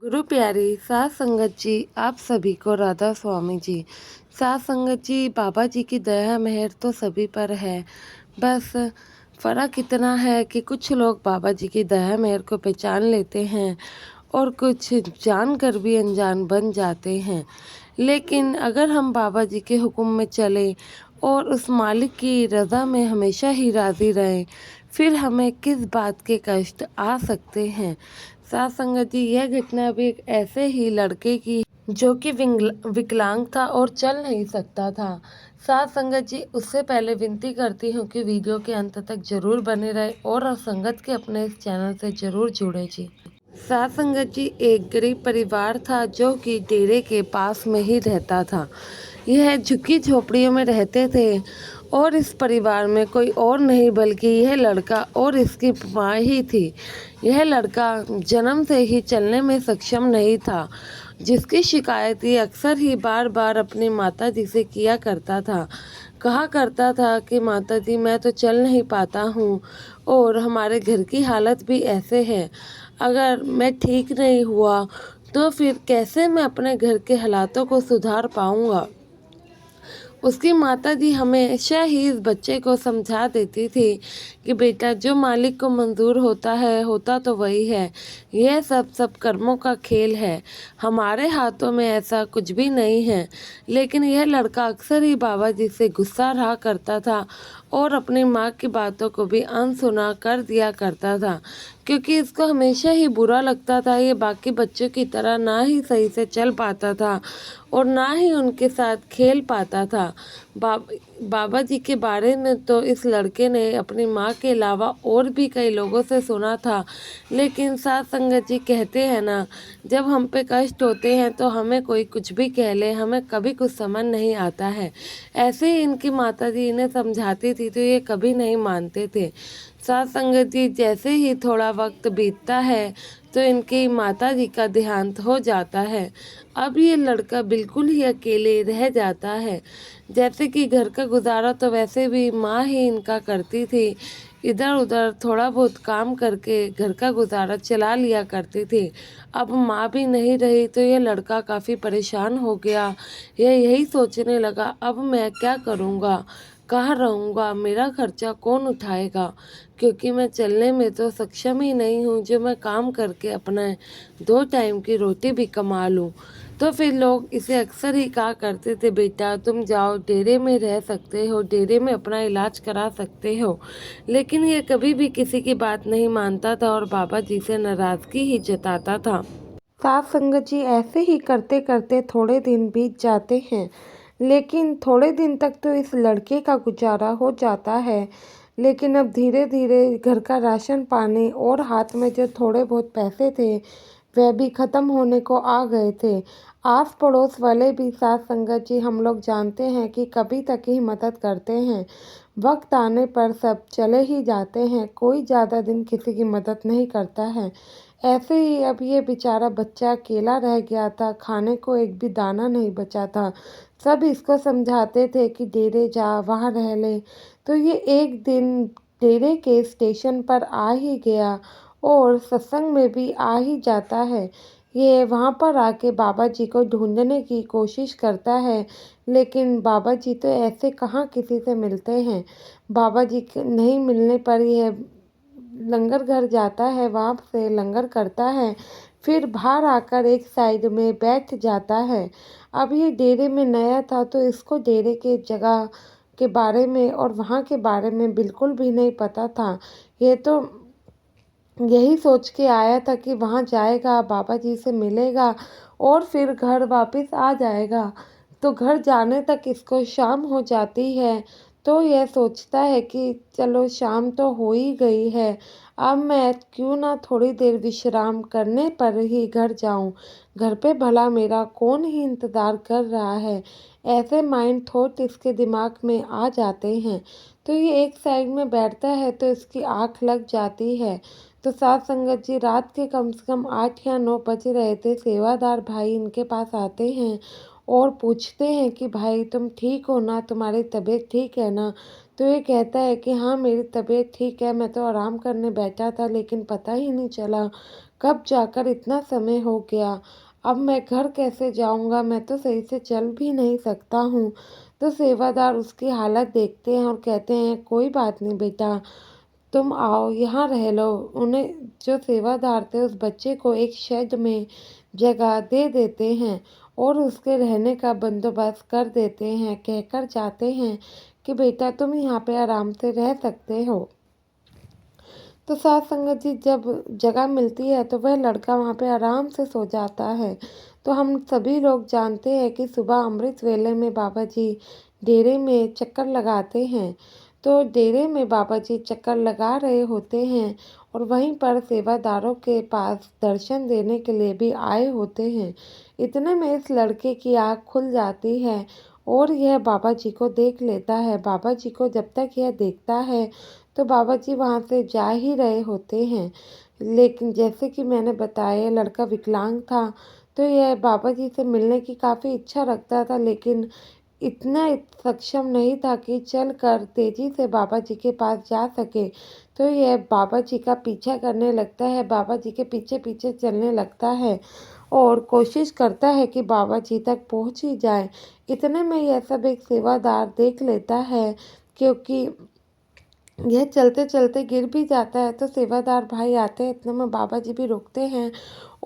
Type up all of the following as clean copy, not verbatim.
गुरु प्यारी सात संगत जी, आप सभी को राधा स्वामी जी। सात संगत जी, बाबा जी की दया मेहर तो सभी पर है। बस फ़र्क इतना है कि कुछ लोग बाबा जी की दया मेहर को पहचान लेते हैं और कुछ जानकर भी अनजान बन जाते हैं। लेकिन अगर हम बाबा जी के हुक्म में चले और उस मालिक की रज़ा में हमेशा ही राज़ी रहें, फिर हमें किस बात के कष्ट आ सकते हैं। साथ संगत जी, यह घटना भी एक ऐसे ही लड़के की जो कि विकलांग था और चल नहीं सकता था। साथ संगत जी, उससे पहले विनती करती हूँ कि वीडियो के अंत तक जरूर बने रहे और संगत के अपने इस चैनल से जरूर जुड़े जी। साथ संगत जी, एक गरीब परिवार था जो कि डेरे के पास में ही रहता था। यह झुग्गी झोपड़ियों में रहते थे और इस परिवार में कोई और नहीं बल्कि यह लड़का और इसकी माँ ही थी। यह लड़का जन्म से ही चलने में सक्षम नहीं था, जिसकी शिकायत ये अक्सर ही बार बार अपनी माता जी से किया करता था। कहा करता था कि माता जी, मैं तो चल नहीं पाता हूँ और हमारे घर की हालत भी ऐसे है। अगर मैं ठीक नहीं हुआ तो फिर कैसे मैं अपने घर के हालातों को सुधार पाऊँगा। उसकी माताजी हमेशा ही इस बच्चे को समझा देती थी कि बेटा, जो मालिक को मंजूर होता है होता तो वही है। यह सब कर्मों का खेल है, हमारे हाथों में ऐसा कुछ भी नहीं है। लेकिन यह लड़का अक्सर ही बाबा जी से गुस्सा रहा करता था और अपनी माँ की बातों को भी अनसुना कर दिया करता था, क्योंकि इसको हमेशा ही बुरा लगता था। ये बाकी बच्चों की तरह ना ही सही से चल पाता था और ना ही उनके साथ खेल पाता था। बाबा जी के बारे में तो इस लड़के ने अपनी माँ के अलावा और भी कई लोगों से सुना था। लेकिन साथ संगत जी, कहते हैं ना, जब हम पे कष्ट होते हैं तो हमें कोई कुछ भी कह ले, हमें कभी कुछ समझ नहीं आता है। ऐसे ही इनकी माता जी इन्हें समझाती थी तो ये कभी नहीं मानते थे। साथ संगत जी, जैसे ही थोड़ा वक्त बीतता है तो इनकी माता जी का देहांत हो जाता है। अब ये लड़का बिल्कुल ही अकेले रह जाता है। जैसे कि घर का गुजारा तो वैसे भी माँ ही इनका करती थी, इधर उधर थोड़ा बहुत काम करके घर का गुजारा चला लिया करती थी। अब माँ भी नहीं रही तो ये लड़का काफ़ी परेशान हो गया। यह यही सोचने लगा, अब मैं क्या करूँगा, कहाँ रहूँगा, मेरा खर्चा कौन उठाएगा, क्योंकि मैं चलने में तो सक्षम ही नहीं हूँ जो मैं काम करके अपना 2 टाइम की रोटी भी कमा लूँ। तो फिर लोग इसे अक्सर ही कहा करते थे, बेटा तुम जाओ, डेरे में रह सकते हो, डेरे में अपना इलाज करा सकते हो। लेकिन ये कभी भी किसी की बात नहीं मानता था और बाबा जी से नाराज़गी ही जताता था। साथ संगत जी, ऐसे ही करते करते थोड़े दिन बीत जाते हैं। लेकिन थोड़े दिन तक तो इस लड़के का गुजारा हो जाता है। लेकिन अब धीरे धीरे घर का राशन पानी और हाथ में जो थोड़े बहुत पैसे थे वह भी ख़त्म होने को आ गए थे। आस पड़ोस वाले भी, साथ संगत जी, हम लोग जानते हैं कि कभी तक ही मदद करते हैं, वक्त आने पर सब चले ही जाते हैं, कोई ज़्यादा दिन किसी की मदद नहीं करता है। ऐसे ही अब ये बेचारा बच्चा अकेला रह गया था, खाने को एक भी दाना नहीं बचा था। सब इसको समझाते थे कि डेरे जा, वहाँ रह ले। तो ये एक दिन डेरे के स्टेशन पर आ ही गया और सत्संग में भी आ ही जाता है। ये वहाँ पर आके बाबा जी को ढूंढने की कोशिश करता है, लेकिन बाबा जी तो ऐसे कहाँ किसी से मिलते हैं। बाबा जी के नहीं मिलने पर यह लंगर घर जाता है, वहाँ से लंगर करता है, फिर बाहर आकर एक साइड में बैठ जाता है। अब ये डेरे में नया था तो इसको डेरे के जगह के बारे में और वहाँ के बारे में बिल्कुल भी नहीं पता था। ये तो यही सोच के आया था कि वहाँ जाएगा, बाबा जी से मिलेगा और फिर घर वापस आ जाएगा। तो घर जाने तक इसको शाम हो जाती है। तो यह सोचता है कि चलो शाम तो हो ही गई है, अब मैं क्यों ना थोड़ी देर विश्राम करने पर ही घर जाऊं। घर पे भला मेरा कौन ही इंतज़ार कर रहा है। ऐसे माइंड थॉट इसके दिमाग में आ जाते हैं। तो ये एक साइड में बैठता है तो इसकी आँख लग जाती है। तो साथ संगत जी, रात के कम से कम 8 या 9 बज रहे थे। सेवादार भाई इनके पास आते हैं और पूछते हैं कि भाई तुम ठीक हो ना, तुम्हारी तबीयत ठीक है ना। तो ये कहता है कि हाँ, मेरी तबीयत ठीक है, मैं तो आराम करने बैठा था लेकिन पता ही नहीं चला कब जाकर इतना समय हो गया, अब मैं घर कैसे जाऊंगा, मैं तो सही से चल भी नहीं सकता हूँ। तो सेवादार उसकी हालत देखते हैं और कहते हैं कोई बात नहीं बेटा, तुम आओ यहाँ रह लो। उन्हें जो सेवादार थे उस बच्चे को एक शेड में जगह दे देते हैं और उसके रहने का बंदोबस्त कर देते हैं, कहकर जाते हैं कि बेटा तुम यहाँ पे आराम से रह सकते हो। तो साथ संगत जी जब जगह मिलती है तो वह लड़का वहाँ पे आराम से सो जाता है। तो हम सभी लोग जानते हैं कि सुबह अमृत वेले में बाबा जी डेरे में चक्कर लगाते हैं। तो डेरे में बाबा जी चक्कर लगा रहे होते हैं और वहीं पर सेवादारों के पास दर्शन देने के लिए भी आए होते हैं। इतने में इस लड़के की आँख खुल जाती है और यह बाबा जी को देख लेता है। बाबा जी को जब तक यह देखता है तो बाबा जी वहाँ से जा ही रहे होते हैं। लेकिन जैसे कि मैंने बताया लड़का विकलांग था, तो यह बाबा जी से मिलने की काफ़ी इच्छा रखता था, लेकिन इतना सक्षम नहीं था कि चलकर तेज़ी से बाबा जी के पास जा सके। तो यह बाबा जी का पीछा करने लगता है, बाबा जी के पीछे पीछे चलने लगता है और कोशिश करता है कि बाबा जी तक पहुंच ही जाए। इतने में यह सब एक सेवादार देख लेता है, क्योंकि यह चलते चलते गिर भी जाता है। तो सेवादार भाई आते हैं, इतने में बाबा जी भी रुकते हैं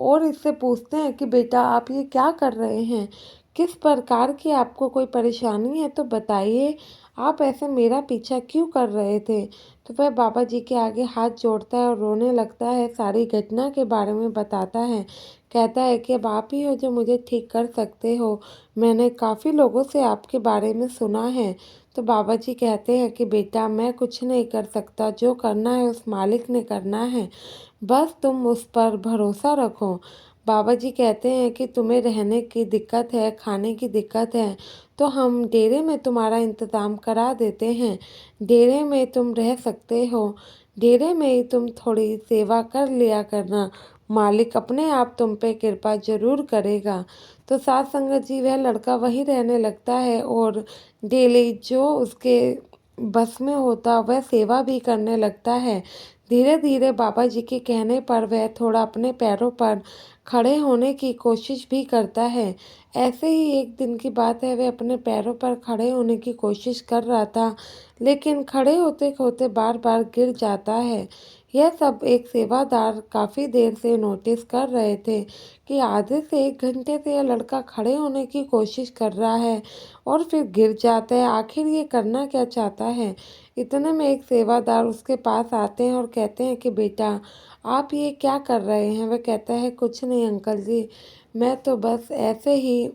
और इससे पूछते हैं कि बेटा आप ये क्या कर रहे हैं, किस प्रकार की आपको कोई परेशानी है तो बताइए, आप ऐसे मेरा पीछा क्यों कर रहे थे। तो वह बाबा जी के आगे हाथ जोड़ता है और रोने लगता है, सारी घटना के बारे में बताता है। कहता है कि अब आप ही हो जो मुझे ठीक कर सकते हो, मैंने काफ़ी लोगों से आपके बारे में सुना है। तो बाबा जी कहते हैं कि बेटा मैं कुछ नहीं कर सकता, जो करना है उस मालिक ने करना है, बस तुम उस पर भरोसा रखो। बाबा जी कहते हैं कि तुम्हें रहने की दिक्कत है, खाने की दिक्कत है, तो हम डेरे में तुम्हारा इंतज़ाम करा देते हैं, डेरे में तुम रह सकते हो, डेरे में ही तुम थोड़ी सेवा कर लिया करना, मालिक अपने आप तुम पे कृपा जरूर करेगा। तो साथ संगत जी वह लड़का वहीं रहने लगता है और डेली जो उसके बस में होता वह सेवा भी करने लगता है। धीरे धीरे बाबा जी के कहने पर वह थोड़ा अपने पैरों पर खड़े होने की कोशिश भी करता है। ऐसे ही एक दिन की बात है, वह अपने पैरों पर खड़े होने की कोशिश कर रहा था, लेकिन खड़े होते होते बार बार गिर जाता है। यह सब एक सेवादार काफ़ी देर से नोटिस कर रहे थे कि आधे से 1 घंटे से यह लड़का खड़े होने की कोशिश कर रहा है और फिर गिर जाता है, आखिर ये करना क्या चाहता है। इतने में एक सेवादार उसके पास आते हैं और कहते हैं कि बेटा आप ये क्या कर रहे हैं। वह कहता है कुछ नहीं अंकल जी, मैं तो बस ऐसे ही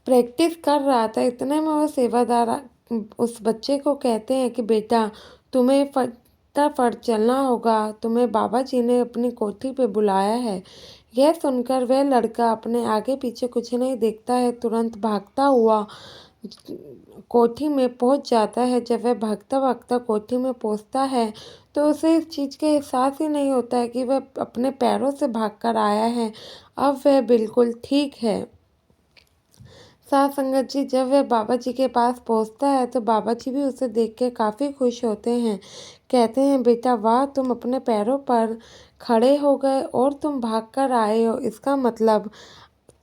प्रैक्टिस कर रहा था। इतने में वो सेवादार उस बच्चे को कहते हैं कि बेटा तुम्हें फटाफट चलना होगा, तुम्हें बाबा जी ने अपनी कोठी पे बुलाया है। यह सुनकर वह लड़का अपने आगे पीछे कुछ नहीं देखता है, तुरंत भागता हुआ कोठी में पहुंच जाता है। जब वह भागता भागता कोठी में पहुंचता है तो उसे इस चीज़ का एहसास ही नहीं होता है कि वह अपने पैरों से भागकर आया है, अब वह बिल्कुल ठीक है। साथ संगत जी जब वह बाबा जी के पास पहुंचता है तो बाबा जी भी उसे देख के काफ़ी खुश होते हैं। कहते हैं बेटा वाह, तुम अपने पैरों पर खड़े हो गए और तुम भागकर आए हो, इसका मतलब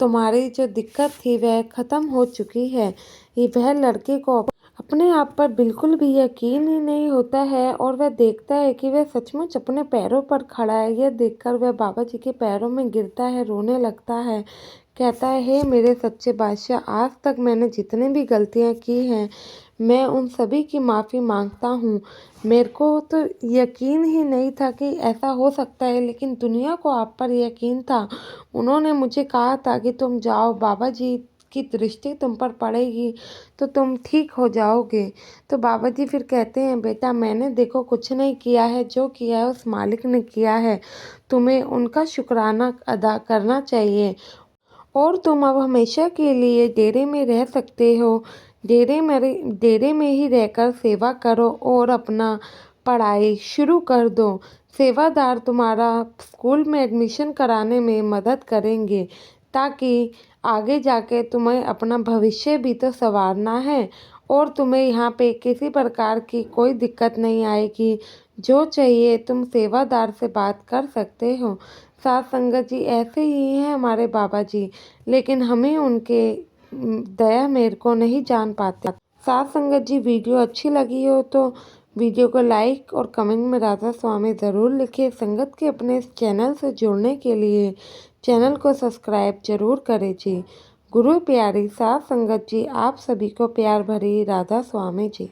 तुम्हारी जो दिक्कत थी वह ख़त्म हो चुकी है। ये वह लड़के को अपने आप पर बिल्कुल भी यकीन ही नहीं होता है और वह देखता है कि वह सचमुच अपने पैरों पर खड़ा है। यह देखकर वह बाबा जी के पैरों में गिरता है, रोने लगता है। कहता है हे मेरे सच्चे बादशाह, आज तक मैंने जितनी भी गलतियां की हैं मैं उन सभी की माफ़ी मांगता हूँ। मेरे को तो यकीन ही नहीं था कि ऐसा हो सकता है, लेकिन दुनिया को आप पर यकीन था। उन्होंने मुझे कहा था कि तुम जाओ, बाबा जी की दृष्टि तुम पर पड़ेगी तो तुम ठीक हो जाओगे। तो बाबा जी फिर कहते हैं बेटा मैंने देखो कुछ नहीं किया है, जो किया है उस मालिक ने किया है, तुम्हें उनका शुक्राना अदा करना चाहिए और तुम अब हमेशा के लिए डेरे में रह सकते हो। डेरे में ही रहकर सेवा करो और अपना पढ़ाई शुरू कर दो। सेवादार तुम्हारा स्कूल में एडमिशन कराने में मदद करेंगे, ताकि आगे जाके तुम्हें अपना भविष्य भी तो संवारना है और तुम्हें यहाँ पे किसी प्रकार की कोई दिक्कत नहीं आएगी। जो चाहिए तुम सेवादार से बात कर सकते हो। साथ संगत जी ऐसे ही हैं हमारे बाबा जी, लेकिन हमें उनके दया मेहर को नहीं जान पाते। साथ संगत जी वीडियो अच्छी लगी हो तो वीडियो को लाइक और कमेंट में राधा स्वामी ज़रूर लिखिए। संगत के अपने इस चैनल से जुड़ने के लिए चैनल को सब्सक्राइब जरूर करें जी। गुरु प्यारी साथ संगत जी आप सभी को प्यार भरी राधा स्वामी जी।